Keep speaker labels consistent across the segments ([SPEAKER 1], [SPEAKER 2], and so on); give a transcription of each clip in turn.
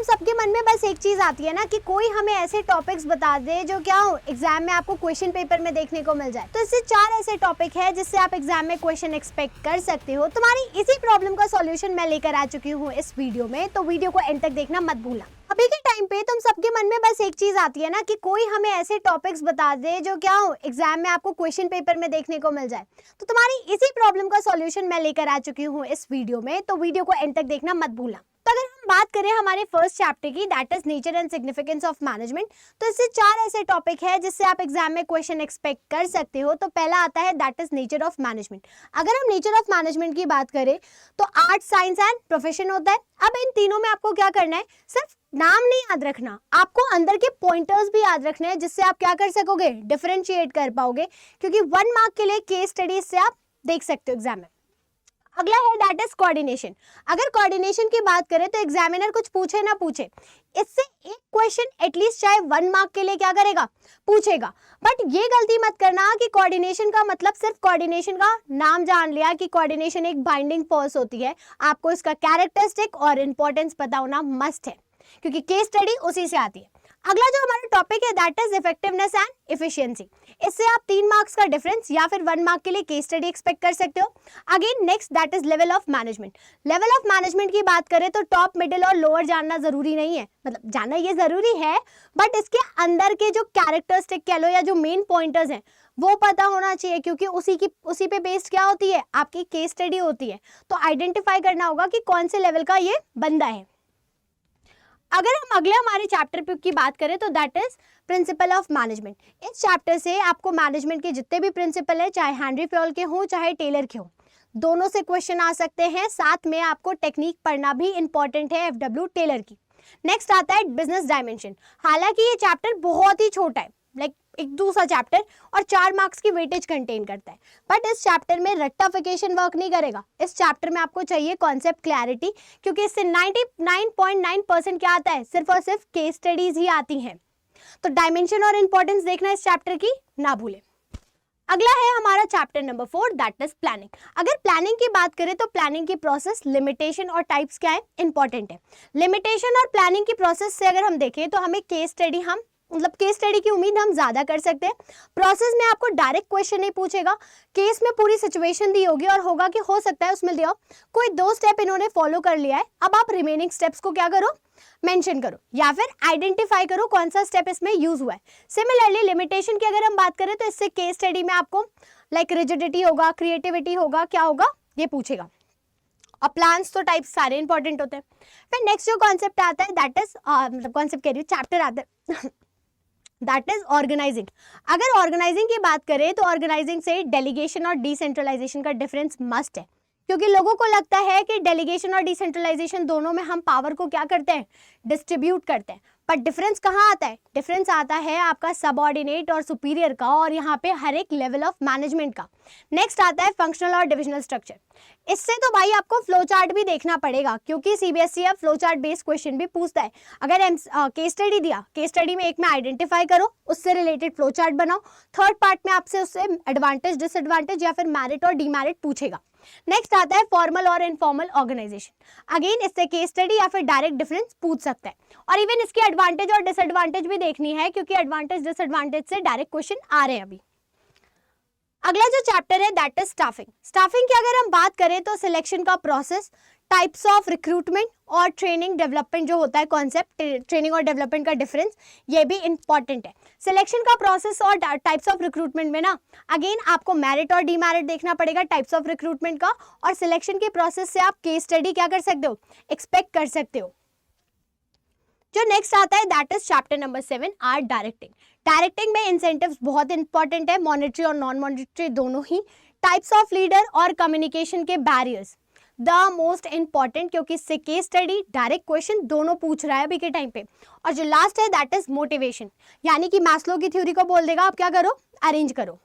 [SPEAKER 1] सबके मन में बस एक चीज आती है ना कि कोई हमें ऐसे टॉपिक्स बता दे जो क्या हो एग्जाम में आपको क्वेश्चन पेपर में देखने को मिल जाए। तो इससे 4 ऐसे टॉपिक है जिससे आप एग्जाम में क्वेश्चन एक्सपेक्ट कर सकते हो। तुम्हारी इसी प्रॉब्लम का सॉल्यूशन मैं लेकर आ चुकी हूँ इस वीडियो में, तो वीडियो को एंड तक देखना मत भूलना। अभी के टाइम पे तुम सबके मन में बस एक चीज आती है ना कि कोई हमें ऐसे टॉपिक्स बता दे जो क्या हो एग्जाम में आपको क्वेश्चन पेपर में देखने को मिल जाए। तो तुम्हारी इसी प्रॉब्लम का सॉल्यूशन मैं लेकर आ चुकी हूँ इस वीडियो में, तो वीडियो को एंड तक देखना मत भूलना। तो अगर हम बात करें हमारे फर्स्ट चैप्टर की, that is nature and significance of management, तो इससे 4 ऐसे टॉपिक है जिससे आप एग्जाम में क्वेश्चन एक्सपेक्ट कर सकते हो। तो पहला आता है that is nature of management. अगर हम नेचर ऑफ मैनेजमेंट की बात करें तो आर्ट, साइंस एंड प्रोफेशन होता है। अब इन तीनों में आपको क्या करना है, सिर्फ नाम नहीं याद रखना, आपको अंदर के पॉइंटर्स भी याद रखने हैं जिससे आप क्या कर सकोगे, डिफरेंशिएट कर पाओगे, क्योंकि 1 मार्क के लिए केस स्टडी से आप देख सकते हो एग्जाम में। अगला है दैट इज कोऑर्डिनेशन। अगर कोऑर्डिनेशन की बात करें तो एग्जामिनर कुछ पूछे ना पूछे, इससे एक क्वेश्चन एटलीस्ट चाहे 1 मार्क के लिए क्या करेगा, पूछेगा। बट ये गलती मत करना कि कोऑर्डिनेशन का मतलब सिर्फ कोऑर्डिनेशन का नाम जान लिया कि कोऑर्डिनेशन एक बाइंडिंग फोर्स होती है। आपको इसका कैरेक्टरिस्टिक और इंपॉर्टेंस पता होना मस्ट है, क्योंकि केस स्टडी उसी से आती है। अगला जो हमारा टॉपिक है that is effectiveness and efficiency. इससे आप 3 मार्क्स का डिफरेंस या फिर 1 मार्क के लिए केस स्टडी एक्सपेक्ट कर सकते हो। Again next that is level of management. Level of management की बात करें तो टॉप, मिडिल और लोअर जानना जरूरी नहीं है, मतलब जानना ये जरूरी है, बट इसके अंदर के जो कैरेक्टरिस्टिक कह लो या जो मेन पॉइंटर्स हैं वो पता होना चाहिए, क्योंकि उसी पे बेस्ड क्या होती है, आपकी केस स्टडी होती है। तो आइडेंटिफाई करना होगा कि कौन से लेवल का ये बंदा है। अगर हम अगले हमारे चैप्टर की बात करें तो that is principle of management. इस चैप्टर से आपको मैनेजमेंट के जितने भी प्रिंसिपल है, चाहे हेनरी फ्योल के हों चाहे टेलर के हों, दोनों से क्वेश्चन आ सकते हैं। साथ में आपको टेक्निक पढ़ना भी इंपॉर्टेंट है FW टेलर की। नेक्स्ट आता है बिजनेस डायमेंशन। हालांकि ये चैप्टर बहुत ही छोटा है, लाइक एक दूसरा चैप्टर, और 4 मार्क्स की वेटेज कंटेन करता है, बट इस चैप्टर में रट्टाफिकेशन वर्क नहीं करेगा। इस चैप्टर में आपको चाहिए कॉन्सेप्ट क्लैरिटी, क्योंकि इससे 99.9% क्या आता है, सिर्फ और सिर्फ केस स्टडीज ही आती हैं। तो डायमेंशन और इंपॉर्टेंस देखना इस चैप्टर की ना भूलें। अगला है हमारा chapter number 4 that is planning. अगर प्लानिंग की बात करें तो प्लानिंग की प्रोसेस, लिमिटेशन और टाइप्स क्या है, इंपॉर्टेंट है। लिमिटेशन और प्लानिंग की प्रोसेस से अगर हम देखें तो हमें केस स्टडी की उम्मीद हम ज्यादा कर सकते हैं। प्रोसेस में आपको डायरेक्ट क्वेश्चन नहीं पूछेगा, केस में पूरी सिचुएशन दी होगी और होगा कि हो सकता है उसमें दिया कोई 2 स्टेप इन्होंने फॉलो कर लिया है, अब आप रिमेनिंग स्टेप्स को क्या करो, मेंशन करो या फिर आइडेंटिफाई करो कौन सा स्टेप इसमें यूज हुआ है। सिमिलरली लिमिटेशन की अगर हम बात करें तो इससे केस स्टडी में आपको लाइक रिजिडिटी होगा, क्रिएटिविटी होगा, क्या होगा ये पूछेगा। और प्लान्स तो टाइप सारे इंपॉर्टेंट होते हैं। फिर नेक्स्ट जो कॉन्सेप्ट आता है दैट इज मतलब कॉन्सेप्ट कह रही हूँ, चैप्टर आता है दैट इज ऑर्गेनाइजिंग। अगर ऑर्गेनाइजिंग की बात करें तो ऑर्गेनाइजिंग से डेलीगेशन और डिसेंट्रलाइजेशन का डिफरेंस मस्ट है, क्योंकि लोगों को लगता है कि डेलीगेशन और डिसेंट्रलाइजेशन दोनों में हम पावर को क्या करते हैं, डिस्ट्रीब्यूट करते हैं। पर डिफरेंस कहाँ आता है, डिफरेंस आता है आपका सबऑर्डिनेट और सुपीरियर का, और यहाँ पे हर एक लेवल ऑफ मैनेजमेंट का। नेक्स्ट आता है फंक्शनल और डिविजनल स्ट्रक्चर। इससे तो भाई आपको फ्लो चार्ट भी देखना पड़ेगा, क्योंकि CBSE अब फ्लो चार्ट बेस्ड क्वेश्चन भी पूछता है। अगर केस स्टडी दिया, केस स्टडी में एक में आइडेंटिफाई करो, उससे रिलेटेड फ्लो चार्ट बनाओ। थर्ड पार्ट में आपसे उससे एडवांटेज, डिसएडवांटेज या फिर मेरिट और डीमेरिट पूछेगा। नेक्स्ट आता है फॉर्मल और इनफॉर्मल ऑर्गेनाइजेशन। अगेन इससे केस स्टडी या फिर डायरेक्ट डिफरेंस पूछ सकता है, और इवन इसकी एडवांटेज और डिसएडवांटेज भी देखनी है, क्योंकि एडवांटेज डिसएडवांटेज से डायरेक्ट क्वेश्चन आ रहे हैं अभी। अगला जो चैप्टर है दैट इज स्टाफिंग। स्टाफिंग की अगर हम बात करें तो सिलेक्शन का प्रोसेस, टाइप्स ऑफ रिक्रूटमेंट और ट्रेनिंग डेवलपमेंट जो होता है, कॉन्सेप्ट ट्रेनिंग और डेवलपमेंट का डिफरेंस, ये भी इंपॉर्टेंट है। सिलेक्शन का प्रोसेस और टाइप्स ऑफ रिक्रूटमेंट में ना अगेन आपको मेरिट और डीमेरिट देखना पड़ेगा टाइप्स ऑफ रिक्रूटमेंट का, और सिलेक्शन के प्रोसेस से आप केस स्टडी क्या कर सकते हो, एक्सपेक्ट कर सकते हो। जो नेक्स्ट आता है that is chapter number 7 art directing. Directing में इंसेंटिव्स बहुत इंपॉर्टेंट है, मॉनेटरी और नॉन मॉनेटरी दोनों ही। टाइप्स ऑफ लीडर और कम्युनिकेशन के बैरियर्स द मोस्ट इंपॉर्टेंट, क्योंकि इससे केस स्टडी, डायरेक्ट क्वेश्चन दोनों पूछ रहा है अभी के टाइम पे। और जो लास्ट है दैट इज मोटिवेशन, यानी कि मैस्लो की थ्योरी को बोल देगा आप क्या करो, अरेंज करो।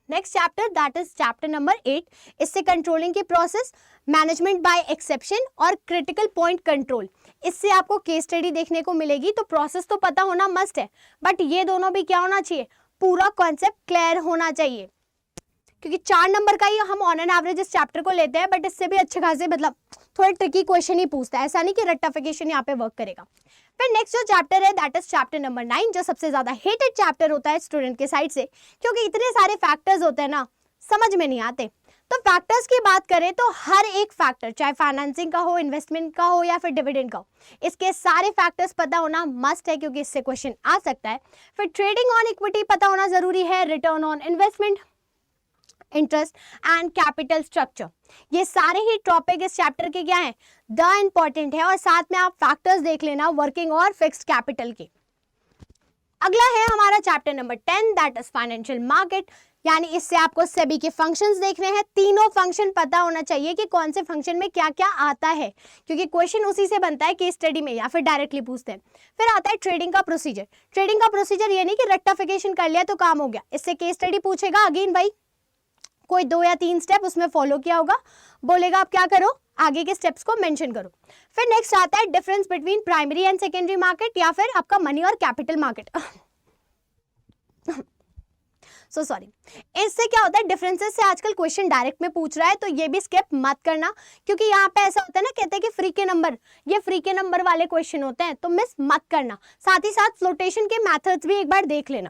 [SPEAKER 1] Next chapter that is chapter number 8। इससे कंट्रोलिंग की प्रोसेस, मैनेजमेंट बाय एक्सेप्शन और क्रिटिकल पॉइंट कंट्रोल, इससे आपको केस स्टडी देखने को मिलेगी। तो प्रोसेस तो पता होना मस्ट है, बट ये दोनों भी क्या होना चाहिए, पूरा कॉन्सेप्ट क्लियर होना चाहिए, क्योंकि 4 नंबर का ही हम ऑन एन एवरेज इस चैप्टर को लेते हैं, बट इससे भी अच्छे खासे मतलब थोड़े ट्रिकी क्वेश्चन ही पूछता है, ऐसा नहीं कि रेक्टिफिकेशन यहाँ पे वर्क करेगा। फिर नेक्स्ट जो चैप्टर है दैट इज चैप्टर नंबर 9, जो सबसे ज्यादा हेटेड चैप्टर होता है स्टूडेंट के साइड से, क्योंकि इतने सारे फैक्टर्स होते हैं ना, समझ में नहीं आते। तो फैक्टर्स की बात करें तो हर एक फैक्टर, चाहे फाइनेंसिंग का हो, इन्वेस्टमेंट का हो या फिर डिविडेंड का हो, इसके सारे फैक्टर्स पता होना मस्ट है, क्योंकि इससे क्वेश्चन आ सकता है। फिर ट्रेडिंग ऑन इक्विटी पता होना जरूरी है, return on investment, interest and capital structure, ये सारे ही टॉपिक इस चैप्टर के क्या है, द इंपॉर्टेंट है। और साथ में आप फैक्टर्स देख लेना वर्किंग और फिक्स्ड कैपिटल के। अगला है हमारा chapter number 10 that is financial market, यानी इससे आपको सेबी के फंक्शंस देखने हैं। तीनों फंक्शन पता होना चाहिए कि कौन से फंक्शन में क्या क्या आता है, क्योंकि क्वेश्चन उसी से बनता है केस स्टडी में या फिर डायरेक्टली पूछते हैं। फिर आता है ट्रेडिंग का प्रोसीजर। ट्रेडिंग का प्रोसीजर ये नहीं कि रेक्टिफिकेशन कर लिया तो काम हो गया, इससे केस स्टडी पूछेगा, अगेन भाई कोई 2 या 3 स्टेप उसमें फॉलो किया होगा, बोलेगा आप क्या करो, आगे के स्टेप्स को मेंशन करो। फिर नेक्स्ट आता है difference between primary and secondary market या फिर आपका मनी और कैपिटल मार्केट। सो सॉरी, इससे क्या होता है, डिफरेंसेस से आजकल क्वेश्चन डायरेक्ट में पूछ रहा है, तो ये भी स्किप मत करना, क्योंकि यहाँ पे ऐसा होता है ना, कहते हैं कि फ्री के नंबर, ये फ्री के नंबर वाले क्वेश्चन होते हैं, तो मिस मत करना। साथ ही साथ फ्लोटेशन के मेथड्स भी एक बार देख लेना।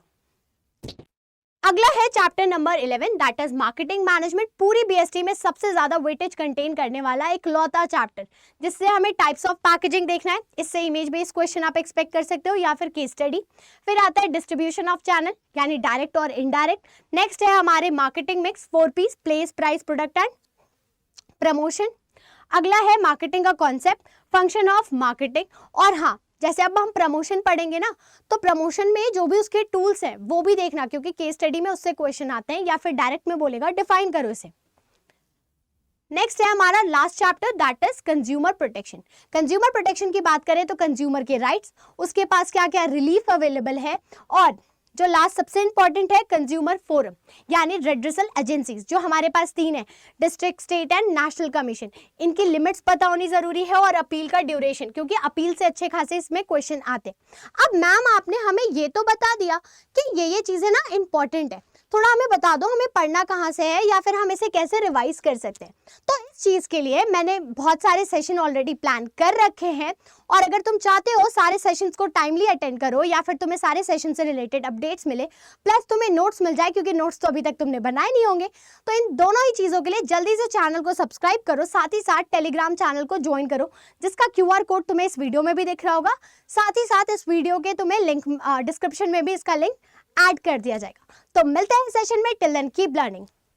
[SPEAKER 1] अगला है chapter number 11 that is marketing management. पूरी बीएसटी में सबसे ज्यादा वेटेज कंटेन करने वाला एक लौता चैप्टर, जिससे हमें टाइप्स ऑफ पैकेजिंग देखना है। इससे इमेज बेस्ड क्वेश्चन आप एक्सपेक्ट कर सकते हो या फिर केस स्टडी। फिर आता है डिस्ट्रीब्यूशन ऑफ चैनल, यानी डायरेक्ट और इनडायरेक्ट। नेक्स्ट है हमारे marketing mix, 4Ps, place, price, product and promotion. अगला है मार्केटिंग का कॉन्सेप्ट, फंक्शन ऑफ मार्केटिंग। और हाँ, जैसे अब हम प्रमोशन पढ़ेंगे ना, तो प्रमोशन में जो भी उसके टूल्स हैं वो भी देखना, क्योंकि केस स्टडी में उससे क्वेश्चन आते हैं, या फिर डायरेक्ट में बोलेगा डिफाइन करो इसे। नेक्स्ट है हमारा last chapter that is consumer protection. Consumer protection की बात करें तो कंज्यूमर के राइट्स, उसके पास क्या क्या रिलीफ अवेलेबल है, और जो लास्ट सबसे इंपॉर्टेंट है कंज्यूमर फोरम, यानी रेड्रेसल एजेंसीज, जो हमारे पास 3 है, district, state and national commission. इनकी लिमिट्स पता होनी जरूरी है, और अपील का ड्यूरेशन, क्योंकि अपील से अच्छे खासे इसमें क्वेश्चन आते हैं। अब मैम आपने हमें ये तो बता दिया कि ये चीजें ना इंपॉर्टेंट है, थोड़ा हमें बता दो हमें पढ़ना कहाँ से है या फिर हम इसे कैसे रिवाइज कर सकते हैं। तो इस चीज़ के लिए मैंने बहुत सारे सेशन ऑलरेडी प्लान कर रखे हैं, और अगर तुम चाहते हो सारे सेशंस को टाइमली अटेंड करो या फिर तुम्हें सारे सेशन से रिलेटेड अपडेट्स मिले, प्लस तुम्हें नोट्स मिल जाए, क्योंकि नोट्स तो अभी तक तुमने बनाए नहीं होंगे, तो इन दोनों ही चीज़ों के लिए जल्दी से चैनल को सब्सक्राइब करो, साथ ही साथ टेलीग्राम चैनल को ज्वाइन करो, जिसका QR कोड तुम्हें इस वीडियो में भी दिख रहा होगा। साथ ही साथ इस वीडियो के तुम्हें लिंक डिस्क्रिप्शन में भी इसका लिंक ऐड कर दिया जाएगा। तो मिलते हैं सेशन में, टिल देन कीप लर्निंग।